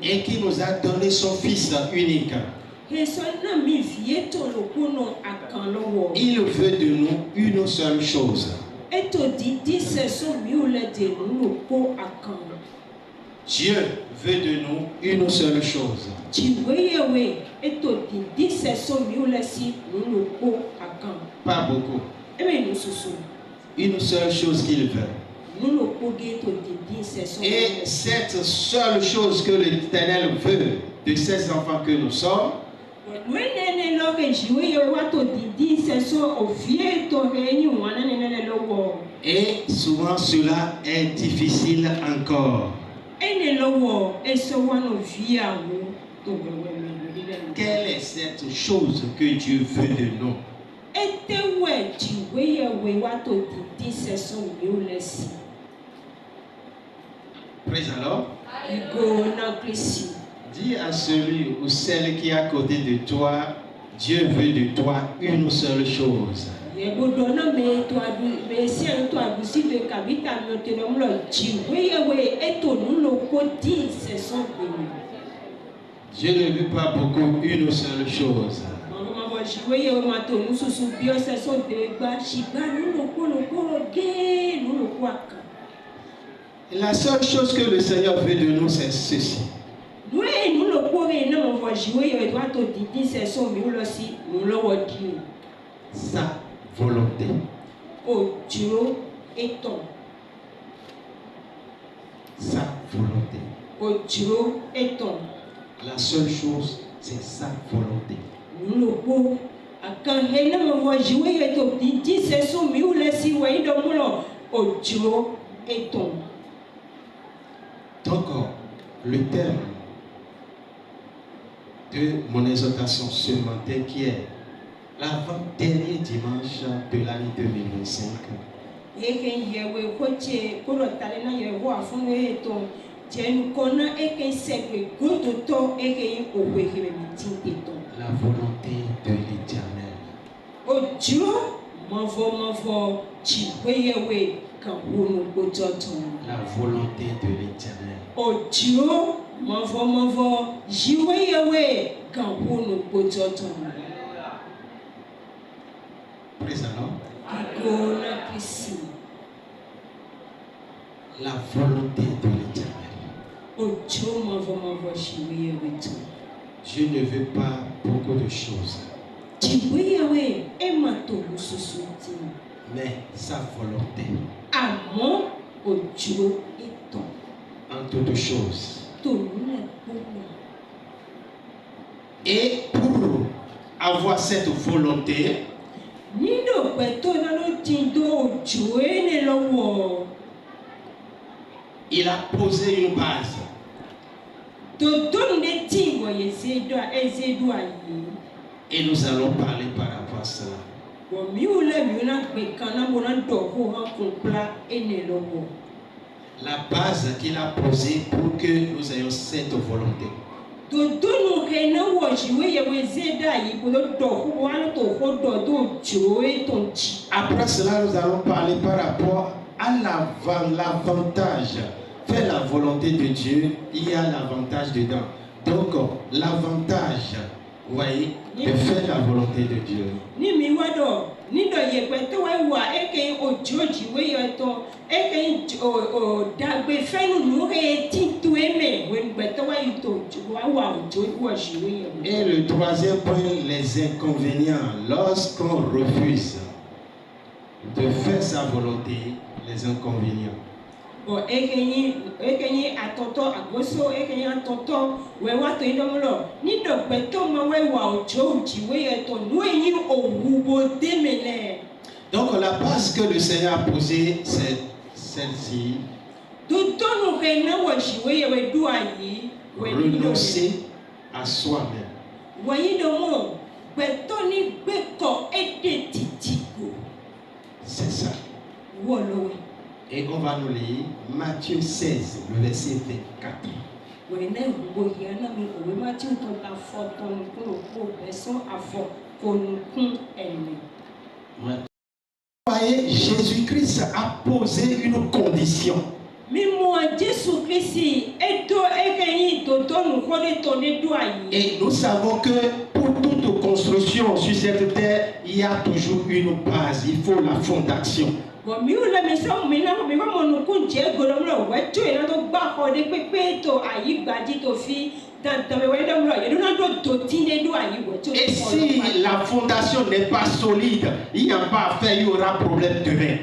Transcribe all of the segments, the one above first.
et qui nous a donné son Fils unique. Il veut de nous une seule chose. Dieu veut de nous une seule chose. Pas beaucoup. Une seule chose qu'il veut. Et cette seule chose que l'Éternel veut de ses enfants que nous sommes, et souvent cela est difficile encore. Quelle est cette chose que Dieu veut de nous? Praise the Lord. Dis à celui ou celle qui est à côté de toi, Dieu veut de toi une seule chose. Je ne veux pas beaucoup une seule chose. La seule chose que le Seigneur veut de nous, c'est ceci. Sa volonté. Sa volonté. La seule chose, c'est sa volonté. Donc, le thème de mon exhortation ce matin qui est l'avant-dernier dimanche de l'année 2025. La volonté de l'Éternel. La volonté de l'Éternel. Praise the Lord. La volonté de l'Éternel. Je ne veux pas beaucoup de choses, mais sa volonté en toutes choses. Et pour avoir cette volonté, il a posé une base. Et nous allons parler par rapport à cela. La base qu'il a posée pour que nous ayons cette volonté. Après cela, nous allons parler par rapport à l'avantage. Faire la volonté de Dieu, il y a l'avantage dedans. Donc, l'avantage, vous voyez, de faire la volonté de Dieu. Et le troisième point, les inconvénients. Lorsqu'on refuse de faire sa volonté, les inconvénients. Donc la base que le Seigneur a posée, c'est celle-ci. Renoncer à soi-même. C'est ça. Et on va nous lire Matthieu 16, le verset 24. Vous voyez, Jésus-Christ a posé une condition. Et nous savons que pour toute construction sur cette terre, il y a toujours une base, il faut la fondation. Et si la fondation n'est pas solide, il n'y a pas à faire, il y aura problème demain.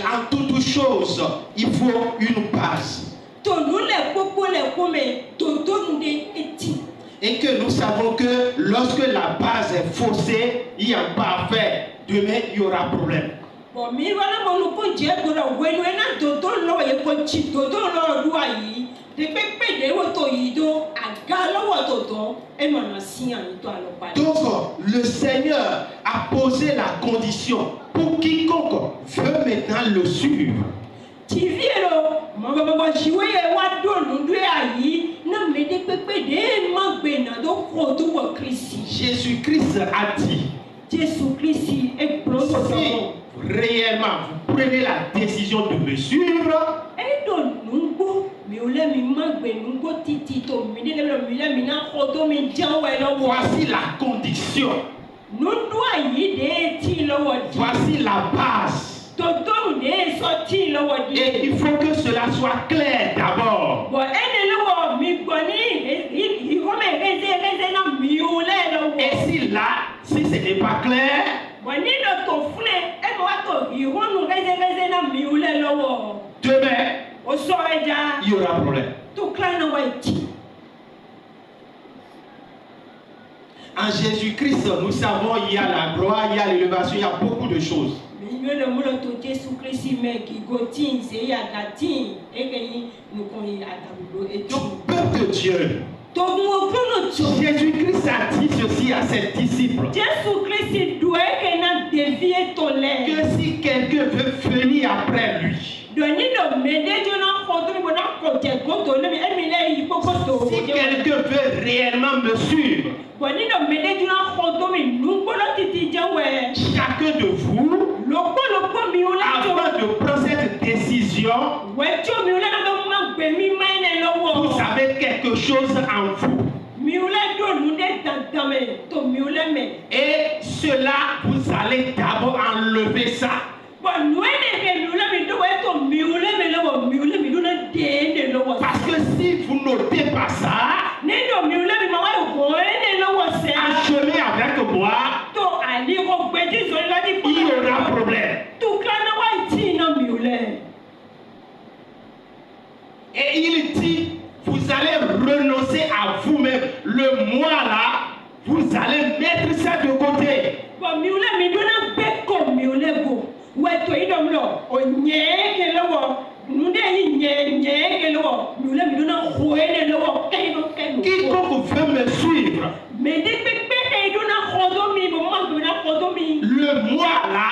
En toute chose, il faut une base. Et que nous savons que lorsque la base est faussée, il n'y a pas à faire. Demain, il y aura problème. Donc, le Seigneur a posé la condition pour quiconque veut maintenant le suivre. Jésus-Christ a dit, si réellement vous prenez la décision de me suivre, voici la condition. Voici la base. Et il faut que cela soit clair d'abord. Et si là, si ce n'est pas clair, demain, il y aura problème. En Jésus-Christ, nous savons, il y a la gloire, il y a l'élévation, il y a beaucoup de choses. Donc, peuple de Dieu, Jésus-Christ a dit ceci à ses disciples, que si quelqu'un veut venir après lui, si quelqu'un veut réellement me suivre, chacun de vous, avant de prendre cette décision, vous avez quelque chose en vous. Et cela, vous allez d'abord enlever ça. Parce que si vous notez pas ça, en chemin avec moi, il y aura problème. Et il dit, vous allez renoncer à vous-même. Le moi là, vous allez mettre ça de côté. Quiconque veut me suivre, le moi là,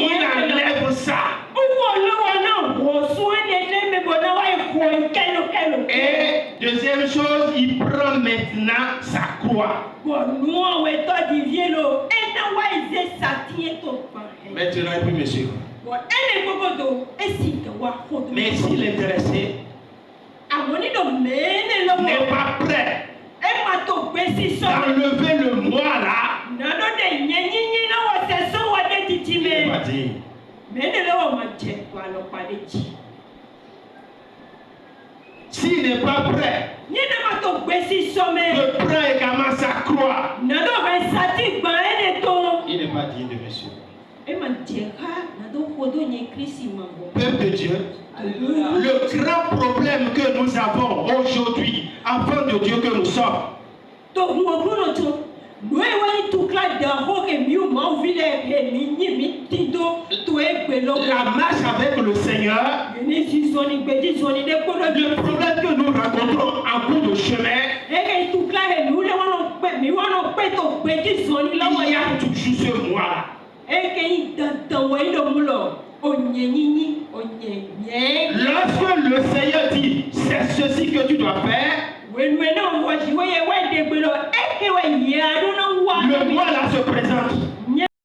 il enlève ça. Et deuxième chose, il prend maintenant sa croix. Maintenant, il peut me suivre. Mais s'il est intéressé, n'est pas prêt d'enlever le moi là, il va dire. S'il n'est pas prêt de prendre également sa croix, il n'est pas digne de me suivre. Peuple de Dieu, le grand problème que nous avons aujourd'hui, enfants de Dieu que nous sommes, la marche avec le Seigneur, le problème que nous rencontrons en cours de chemin, il y a toujours ce moi-là. Lorsque le Seigneur dit, c'est ceci que tu dois faire, Le doigt là se présente.